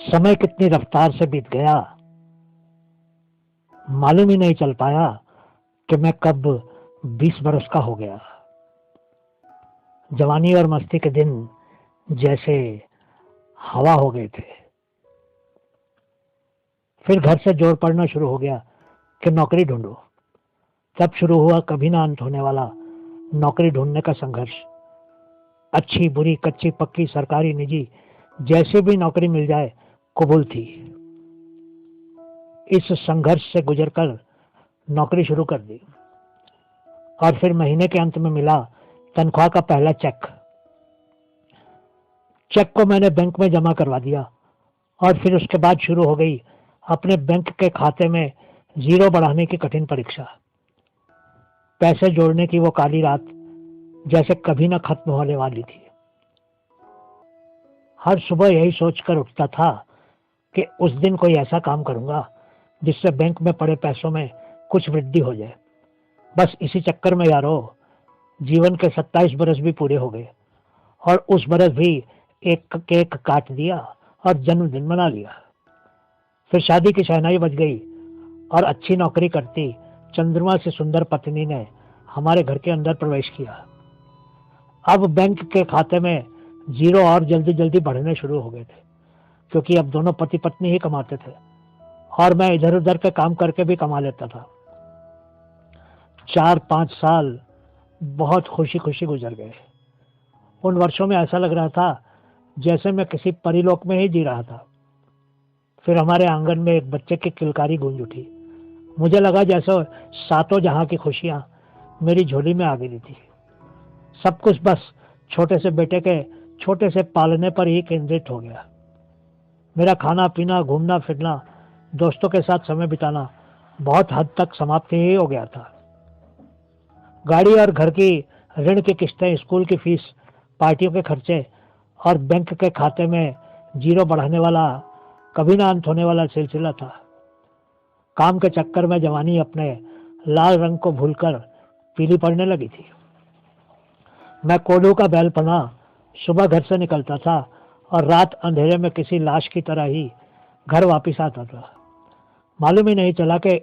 समय कितनी रफ्तार से बीत गया, मालूम ही नहीं चल पाया कि मैं कब 20 बरस का हो गया। जवानी और मस्ती के दिन जैसे हवा हो गए थे। फिर घर से जोर पड़ना शुरू हो गया कि नौकरी ढूंढो। तब शुरू हुआ कभी ना अंत होने वाला नौकरी ढूंढने का संघर्ष। अच्छी बुरी कच्ची पक्की सरकारी निजी जैसे भी नौकरी मिल जाए कबूल थी। इस संघर्ष से गुजरकर नौकरी शुरू कर दी और फिर महीने के अंत में मिला तनख्वाह का पहला चेक। चेक को मैंने बैंक में जमा करवा दिया और फिर उसके बाद शुरू हो गई अपने बैंक के खाते में जीरो बढ़ाने की कठिन परीक्षा। पैसे जोड़ने की वो काली रात जैसे कभी ना खत्म होने वाली थी। हर सुबह यही सोचकर उठता था कि उस दिन कोई ऐसा काम करूंगा जिससे बैंक में पड़े पैसों में कुछ वृद्धि हो जाए। बस इसी चक्कर में यारो जीवन के 27 बरस भी पूरे हो गए और उस बरस भी एक केक काट दिया और जन्मदिन मना लिया। फिर शादी की शहनाई बज गई और अच्छी नौकरी करती चंद्रमा से सुंदर पत्नी ने हमारे घर के अंदर प्रवेश किया। अब बैंक के खाते में जीरो और जल्दी जल्दी बढ़ने शुरू हो गए थे, क्योंकि अब दोनों पति पत्नी ही कमाते थे और मैं इधर उधर के काम करके भी कमा लेता था। 4-5 साल बहुत खुशी खुशी गुजर गए। उन वर्षों में ऐसा लग रहा था जैसे मैं किसी परिलोक में ही जी रहा था। फिर हमारे आंगन में एक बच्चे की किलकारी गूंज उठी। मुझे लगा जैसे सातों जहां की खुशियां मेरी झोली में आ गई थी। सब कुछ बस छोटे से बेटे के छोटे से पालने पर ही केंद्रित हो गया। मेरा खाना पीना घूमना फिरना दोस्तों के साथ समय बिताना बहुत हद तक समाप्त ही हो गया था। गाड़ी और घर की ऋण की किस्तें, स्कूल की फीस, पार्टियों के खर्चे और बैंक के खाते में जीरो बढ़ाने वाला कभी ना अंत होने वाला सिलसिला था। काम के चक्कर में जवानी अपने लाल रंग को भूलकर पीली पड़ने लगी थी। मैं कोल्हू का बैलपना सुबह घर से निकलता था और रात अंधेरे में किसी लाश की तरह ही घर वापस आता था। मालूम ही नहीं चला कि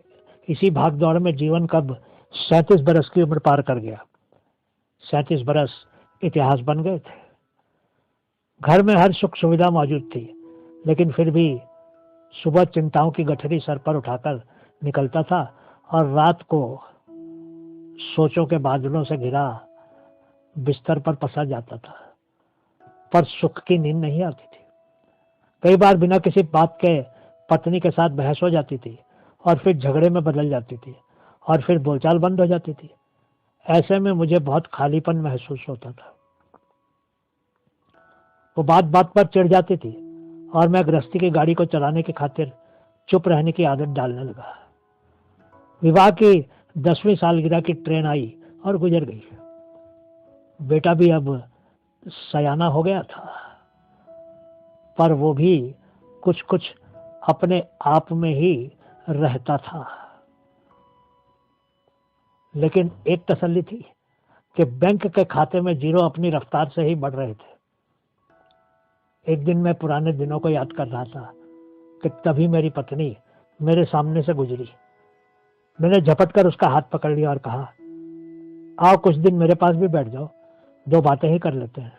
इसी भाग दौड़ में जीवन कब 37 बरस की उम्र पार कर गया। 37 बरस इतिहास बन गए थे। घर में हर सुख सुविधा मौजूद थी, लेकिन फिर भी सुबह चिंताओं की गठरी सर पर उठाकर निकलता था और रात को सोचों के बादलों से घिरा बिस्तर पर पसर जाता था, पर सुख की नींद नहीं आती थी। कई बार बिना किसी बात के पत्नी के साथ बहस हो जाती थी और फिर झगड़े में बदल जाती थी और फिर बोलचाल बंद हो जाती थी। ऐसे में मुझे बहुत खालीपन महसूस होता था। वो बात बात पर चिढ़ जाती थी और मैं गृहस्थी की गाड़ी को चलाने की खातिर चुप रहने की आदत डालने लगा। विवाह की 10वीं सालगिरह की ट्रेन आई और गुजर गई। बेटा भी अब सयाना हो गया था, पर वो भी कुछ कुछ अपने आप में ही रहता था। लेकिन एक तसल्ली थी कि बैंक के खाते में जीरो अपनी रफ्तार से ही बढ़ रहे थे। एक दिन मैं पुराने दिनों को याद कर रहा था कि तभी मेरी पत्नी मेरे सामने से गुजरी। मैंने झपट कर उसका हाथ पकड़ लिया और कहा, आओ कुछ दिन मेरे पास भी बैठ जाओ, दो बातें ही कर लेते हैं,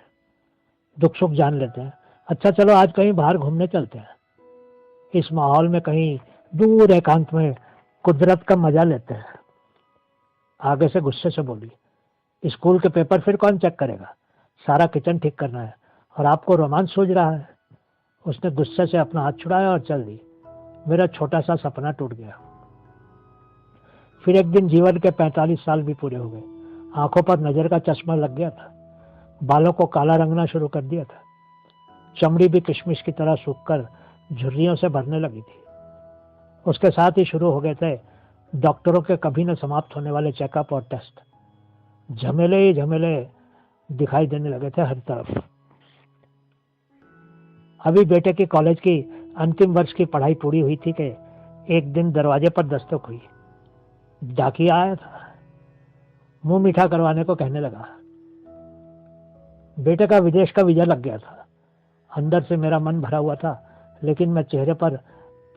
दुख सुख जान लेते हैं। अच्छा चलो आज कहीं बाहर घूमने चलते हैं। इस माहौल में कहीं दूर एकांत में कुदरत का मजा लेते हैं। आगे से गुस्से से बोली, स्कूल के पेपर फिर कौन चेक करेगा, सारा किचन ठीक करना है और आपको रोमांच सूझ रहा है। उसने गुस्से से अपना हाथ छुड़ाया और चल दी। मेरा छोटा सा सपना टूट गया। फिर एक दिन जीवन के 45 साल भी पूरे हो गए। आंखों पर नजर का चश्मा लग गया था, बालों को काला रंगना शुरू कर दिया था, चमड़ी भी किशमिश की तरह सूखकर झुर्रियों से भरने लगी थी। उसके साथ ही शुरू हो गए थे डॉक्टरों के कभी न समाप्त होने वाले चेकअप और टेस्ट। झमेले ही झमेले दिखाई देने लगे थे हर तरफ। अभी बेटे की कॉलेज की अंतिम वर्ष की पढ़ाई पूरी हुई थी कि एक दिन दरवाजे पर दस्तक हुई। डाकिया आया था। मुंह मीठा करवाने को कहने लगा। बेटे का विदेश का वीजा लग गया था। अंदर से मेरा मन भरा हुआ था, लेकिन मैं चेहरे पर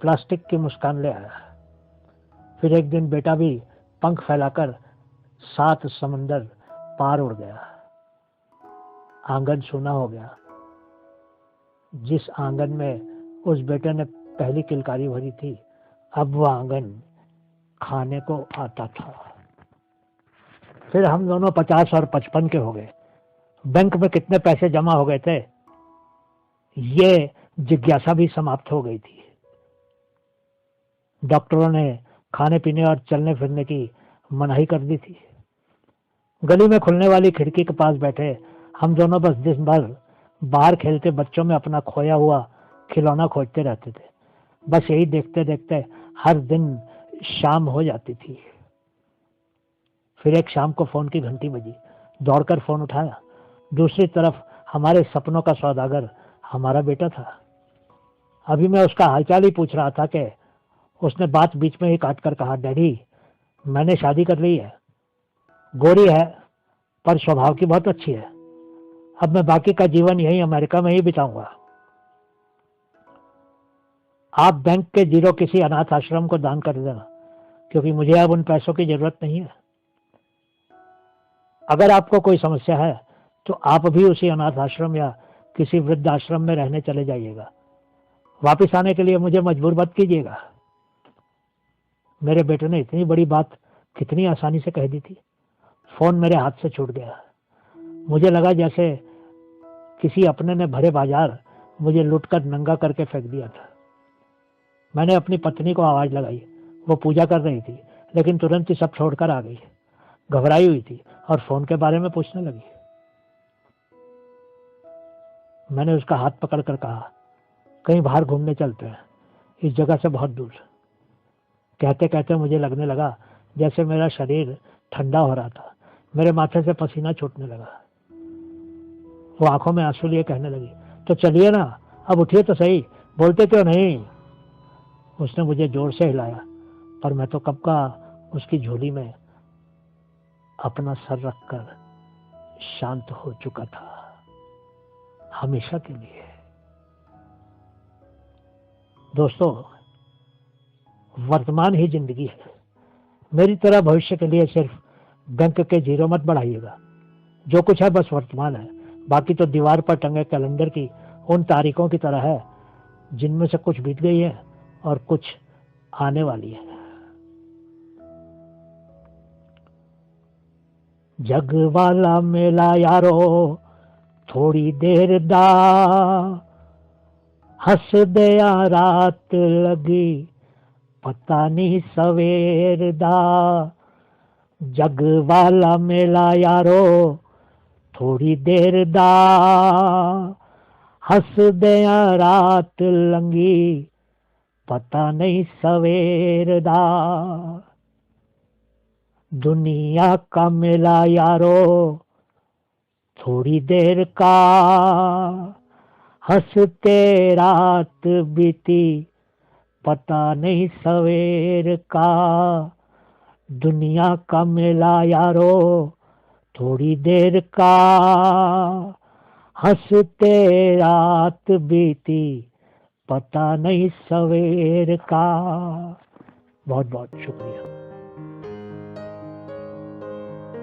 प्लास्टिक की मुस्कान ले आया। फिर एक दिन बेटा भी पंख फैलाकर 7 समंदर पार उड़ गया। आंगन सूना हो गया। जिस आंगन में उस बेटे ने पहली किलकारी भरी थी, अब वह आंगन खाने को आता था। फिर हम दोनों 50 और 55 के हो गए। बैंक में कितने पैसे जमा हो गए थे, ये जिज्ञासा भी समाप्त हो गई थी। डॉक्टरों ने खाने पीने और चलने फिरने की मनाही कर दी थी। गली में खुलने वाली खिड़की के पास बैठे हम दोनों बस दिन भर बाहर खेलते बच्चों में अपना खोया हुआ खिलौना खोजते रहते थे। बस यही देखते देखते हर दिन शाम हो जाती थी। फिर एक शाम को फोन की घंटी बजी। दौड़कर फोन उठाया। दूसरी तरफ हमारे सपनों का सौदागर हमारा बेटा था। अभी मैं उसका हालचाल ही पूछ रहा था कि उसने बात बीच में ही काट कर कहा, डैडी मैंने शादी कर ली है। गोरी है पर स्वभाव की बहुत अच्छी है। अब मैं बाकी का जीवन यही अमेरिका में ही बिताऊंगा। आप बैंक के जीरो किसी अनाथ आश्रम को दान कर देना, क्योंकि मुझे अब उन पैसों की जरूरत नहीं है। अगर आपको कोई समस्या है तो आप भी उसी अनाथ आश्रम या किसी वृद्ध आश्रम में रहने चले जाइएगा। वापिस आने के लिए मुझे मजबूर मत कीजिएगा। मेरे बेटे ने इतनी बड़ी बात कितनी आसानी से कह दी थी। फोन मेरे हाथ से छूट गया। मुझे लगा जैसे किसी अपने ने भरे बाजार मुझे लुटकर नंगा करके फेंक दिया था। मैंने अपनी पत्नी को आवाज लगाई। वो पूजा कर रही थी, लेकिन तुरंत ही सब छोड़कर आ गई। घबराई हुई थी और फोन के बारे में पूछने लगी। मैंने उसका हाथ पकड़कर कहा, कहीं बाहर घूमने चलते हैं, इस जगह से बहुत दूर। कहते कहते मुझे लगने लगा जैसे मेरा शरीर ठंडा हो रहा था। मेरे माथे से पसीना छूटने लगा। वो आंखों में आंसू लिए कहने लगी, तो चलिए ना, अब उठिए तो सही, बोलते क्यों नहीं। उसने मुझे जोर से हिलाया, पर मैं तो कब का उसकी झोली में अपना सर रखकर शांत हो चुका था, हमेशा के लिए। दोस्तों, वर्तमान ही जिंदगी है। मेरी तरह भविष्य के लिए सिर्फ बैंक के जीरो मत बढ़ाइएगा। जो कुछ है बस वर्तमान है, बाकी तो दीवार पर टंगे कैलेंडर की उन तारीखों की तरह है जिनमें से कुछ बीत गई है और कुछ आने वाली है। जग वाला मेला यारो थोड़ी देर दा, हस दिया रात लगी पता नहीं सवेर दा। जग वाला मेला यारो थोड़ी देर दा, हस दिया रात लंगी पता नहीं सवेर दा। दुनिया का मेला यारो थोड़ी देर का, हंसते रात बीती पता नहीं सवेर का। दुनिया का मेला यारो थोड़ी देर का, हंसते रात बीती पता नहीं सवेर का। बहुत बहुत शुक्रिया।